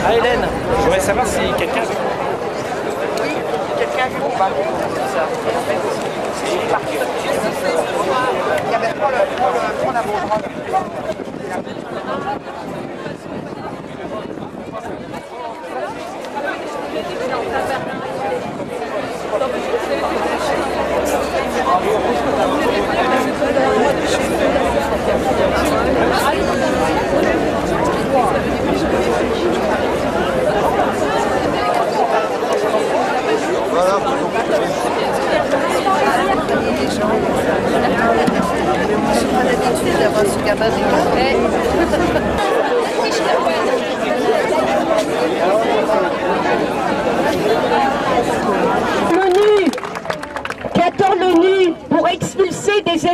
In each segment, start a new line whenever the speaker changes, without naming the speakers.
Ah Hélène, je voudrais savoir si quelqu'un... Oui, quelqu'un a vu mon bac. C'est parti. Il y avait pas le abondement.
L'ONU, qu'attend l'ONU pour expulser des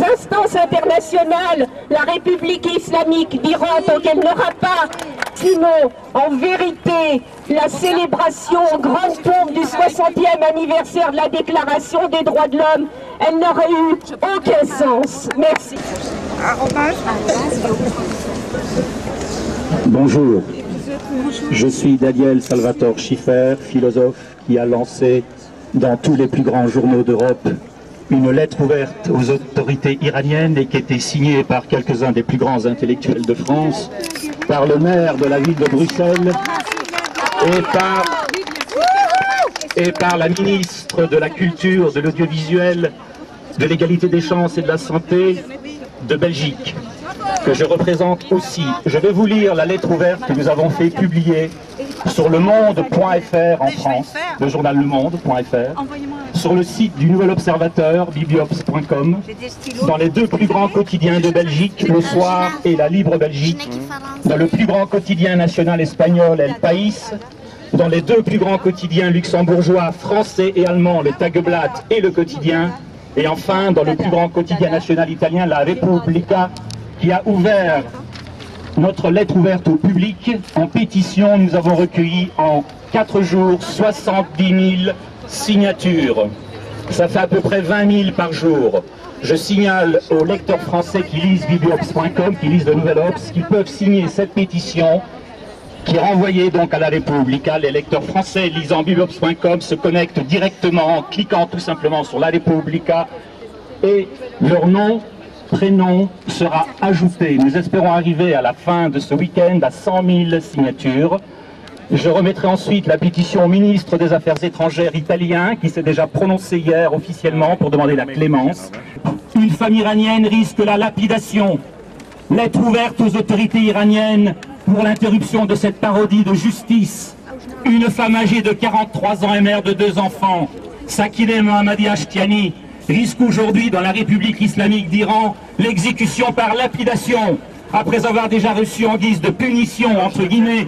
instances internationales la République islamique d'Iran tant qu'elle n'aura pas, sinon en vérité, la célébration en grande pompe du 60e anniversaire de la Déclaration des droits de l'homme, elle n'aurait eu aucun sens. Merci.
Bonjour, je suis Daniel Salvatore Schiffer, philosophe qui a lancé dans tous les plus grands journaux d'Europe une lettre ouverte aux autorités iraniennes et qui a été signée par quelques-uns des plus grands intellectuels de France, par le maire de la ville de Bruxelles et par la ministre de la Culture, de l'Audiovisuel, de l'Égalité des chances et de la Santé de Belgique, que je représente aussi. Je vais vous lire la lettre ouverte que nous avons fait publier sur lemonde.fr en France, le journal lemonde.fr, sur le site du Nouvel Observateur, bibliops.com, dans les deux plus grands quotidiens de Belgique, Le Soir et La Libre Belgique, dans le plus grand quotidien national espagnol, El País, dans les deux plus grands quotidiens luxembourgeois, français et allemands, le Tageblatt et le Quotidien, et enfin dans le plus grand quotidien national italien, La Repubblica, qui a ouvert notre lettre ouverte au public. En pétition, nous avons recueilli en 4 jours 70 000 signatures. Ça fait à peu près 20 000 par jour. Je signale aux lecteurs français qui lisent bibliops.com, qui lisent le Nouvel Obs, qu'ils peuvent signer cette pétition qui est renvoyée donc à la Repubblica. Les lecteurs français lisant bibliops.com se connectent directement en cliquant tout simplement sur la Repubblica et leur nom, prénom sera ajouté. Nous espérons arriver à la fin de ce week-end à 100 000 signatures. Je remettrai ensuite la pétition au ministre des Affaires étrangères italien qui s'est déjà prononcé hier officiellement pour demander la clémence. Une femme iranienne risque la lapidation. Lettre ouverte aux autorités iraniennes pour l'interruption de cette parodie de justice. Une femme âgée de 43 ans et mère de 2 enfants, Sakineh Mohammadi Ashtiani, risque aujourd'hui dans la République islamique d'Iran l'exécution par lapidation, après avoir déjà reçu en guise de punition, entre guillemets,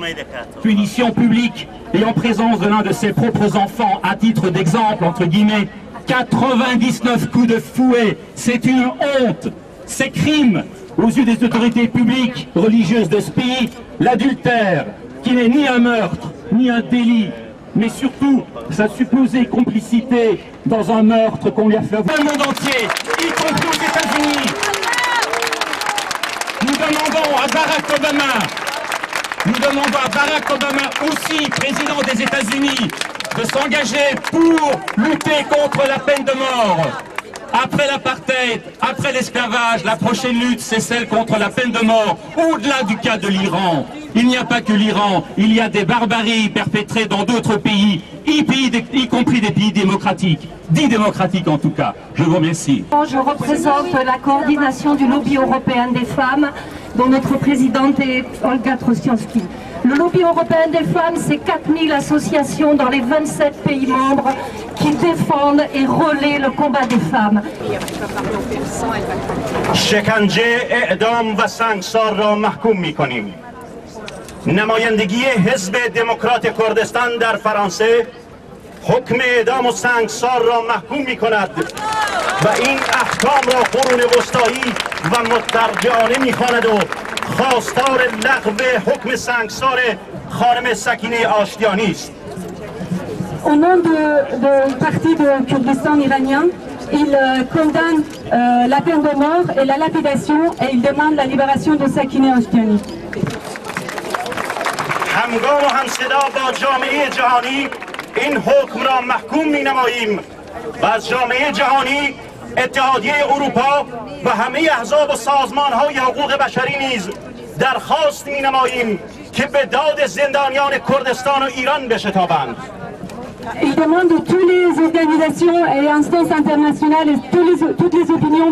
punition publique, et en présence de l'un de ses propres enfants, à titre d'exemple, entre guillemets, 99 coups de fouet. C'est une honte, c'est crime aux yeux des autorités publiques religieuses de ce pays, l'adultère, qui n'est ni un meurtre, ni un délit, mais surtout sa supposée complicité dans un meurtre qu'on lui a fait avoir. Le monde entier, y compris aux États-Unis. Nous demandons à Barack Obama aussi, président des États-Unis, de s'engager pour lutter contre la peine de mort. Après l'apartheid, après l'esclavage, la prochaine lutte, c'est celle contre la peine de mort, au-delà du cas de l'Iran. Il n'y a pas que l'Iran, il y a des barbaries perpétrées dans d'autres pays, y compris des pays démocratiques, dits démocratiques en tout cas. Je vous remercie.
Je représente la coordination du lobby européen des femmes, dont notre présidente est Olga Trosianski. Le lobby européen des femmes, c'est 4000 associations dans les 27 pays membres qui défendent et relaient le combat des femmes.
شکنجه، اعدام و سنگسار را محکوم می‌کنیم. نمایندگی حزب دموکرات کردستان در فرانسه حکم اعدام و سنگسار را محکوم می‌کند و این احکام را قرون وسطایی و مترجعانه می‌خواند و خواستار لغو حکم سنگسار خانم سکینه آشتیانی است.
Au nom du parti de Kurdistan iranien, il condamne la peine de mort et la lapidation et il demande la libération de Sakineh Ashtiani.
همگام و همصدا با جامعه جهانی این حکم را محکوم می‌نماییم و از جامعه جهانی، اتحادیه اروپا و همه احزاب و سازمان‌های حقوق بشری نیز درخواست می‌نماییم که به داد زندانیان کردستان و ایران بشتابند.
Il demande à toutes les organisations et instances internationales et toutes les opinions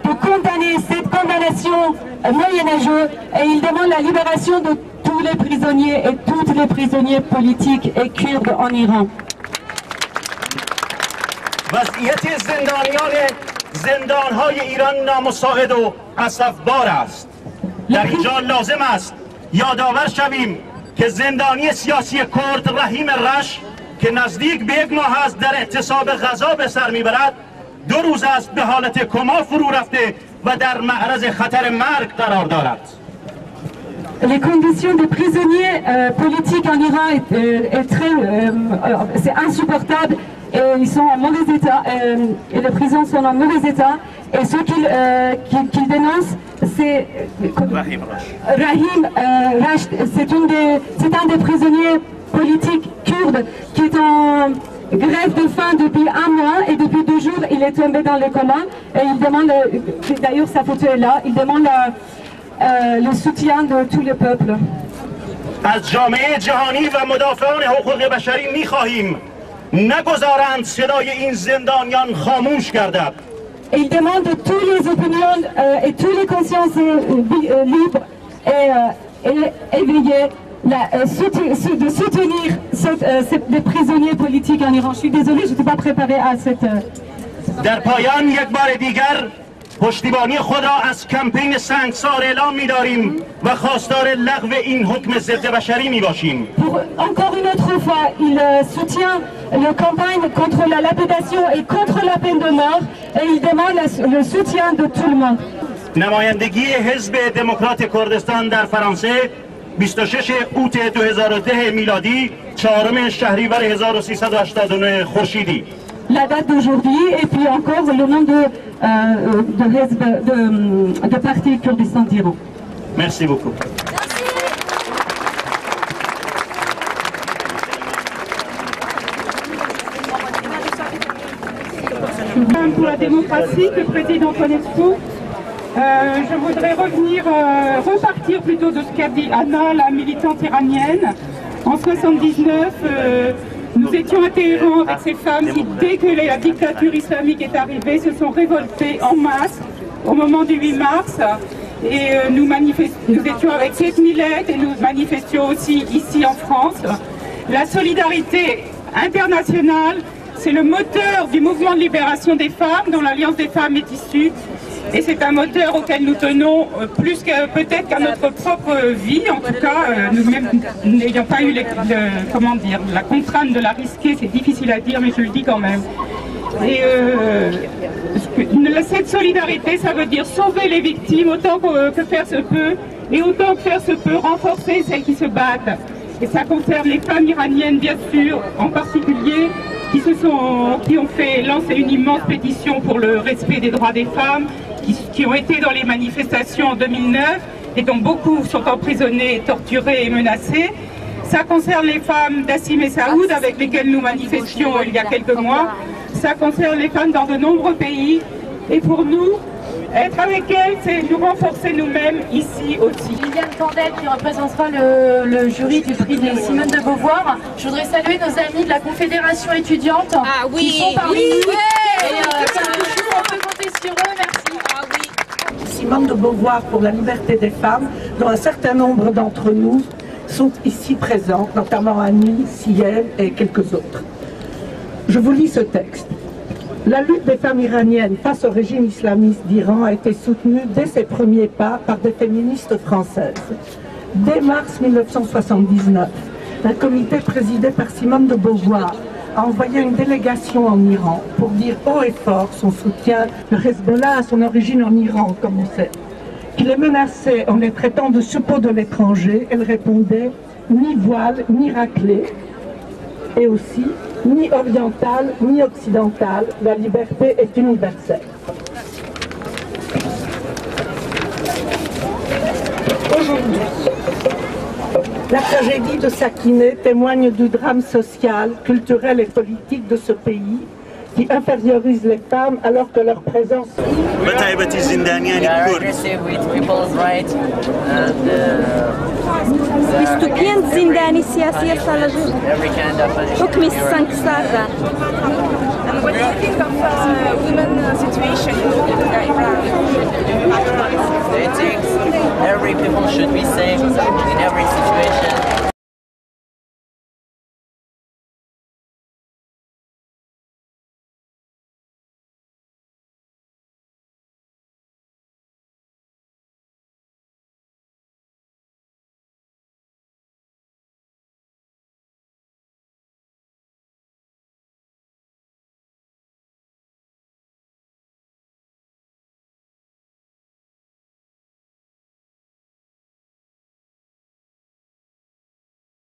de condamner cette condamnation moyenâgeuse et il demande la libération de tous les prisonniers et toutes les prisonniers politiques et kurdes en Iran.
وضعیت زندان‌های ایران نامساعد و اسفبار است. در اینجا لازم است یادآور شویم که زندانی سیاسی کرد رحیم رش که نزدیک به 1 ماه است در اعتصاب غذا به سر میبرد 2 روز است به حالت کما فرو رفته و در معرض خطر مرگ قرار دارد.
Les conditions des prisonniers politiques en Iran c'est insupportable et ils sont en mauvais état et les prisons sont en mauvais état et ce qu'ils dénoncent c'est Rahim Rash, c'est un des prisonniers politiques kurdes qui est en grève de faim depuis 1 mois et depuis 2 jours il est tombé dans le coma et il demande, d'ailleurs sa photo est là, il demande le soutien de tout le peuple.
از جامعه جهانی و مدافعان حقوق بشری می‌خواهیم نگذارند صدای این زندانیان خاموش گردد.
Il demande de toutes les opinions et toutes les consciences libres et éveillées de soutenir les prisonniers politiques en Iran. Je suis désolée, je n'étais pas préparée à cette...
در پایان یک بار دیگر پشتیبانی خود را از کمپین سنگسار اعلام می‌داریم و خواستار لغو این حکم ضد بشری می‌باشیم.
Encore une autre fois, il soutient la campagne contre la lapidation et contre la peine de mort et il demande le soutien de tout le monde.
نمایندگی حزب دموکرات کردستان در فرانسه 26 اوت 2010 میلادی 4 شهریور 1389 خورشیدی.
La date d'aujourd'hui et puis encore le nom de parti Kurdistan d'Iran.
Merci beaucoup.
Pour la démocratie que préside Antoine Expo, je voudrais repartir plutôt de ce qu'a dit Anna, la militante iranienne. En 79, nous étions à Téhéran avec ces femmes qui, dès que la dictature islamique est arrivée, se sont révoltées en masse au moment du 8 mars. Et nous étions avec 7000 lettres et nous manifestions aussi ici en France. La solidarité internationale, c'est le moteur du mouvement de libération des femmes dont l'Alliance des femmes est issue. Et c'est un moteur auquel nous tenons plus que peut-être qu'à notre propre vie. En tout cas, nous-mêmes n'ayant pas eu la contrainte de la risquer, c'est difficile à dire, mais je le dis quand même. Et cette solidarité, ça veut dire sauver les victimes autant que faire se peut, et autant que faire se peut, renforcer celles qui se battent. Et ça concerne les femmes iraniennes, bien sûr, en particulier, qui ont fait lancer une immense pétition pour le respect des droits des femmes, qui ont été dans les manifestations en 2009 et dont beaucoup sont emprisonnés, torturés et menacés. Ça concerne les femmes d'Assim et Saoud avec lesquelles nous manifestions il y a quelques mois. Ça concerne les femmes dans de nombreux pays. Et pour nous, être avec elles, c'est nous renforcer nous-mêmes ici aussi.
Liliane Candel qui représentera le jury du prix de Simone de Beauvoir. Je voudrais saluer nos amis de la Confédération étudiante qui sont parmi nous. Et chaque jour on peut compter sur eux. Merci.
Simone de Beauvoir pour la liberté des femmes, dont un certain nombre d'entre nous sont ici présents, notamment Annie, Siel et quelques autres. Je vous lis ce texte. La lutte des femmes iraniennes face au régime islamiste d'Iran a été soutenue dès ses premiers pas par des féministes françaises. Dès mars 1979, un comité présidé par Simone de Beauvoir a envoyé une délégation en Iran pour dire haut et fort son soutien. Le Hezbollah a son origine en Iran, comme on sait. Qu'il les menaçait en les traitant de suppôts de l'étranger, elle répondait ni voile, ni raclée, et aussi ni orientale, ni occidentale, la liberté est universelle. Aujourd'hui, la tragédie de Sakineh témoigne du drame social, culturel et politique de ce pays qui infériorise les femmes alors que leur présence...
وستوكين زنداني سياسية صار حكم السنكسار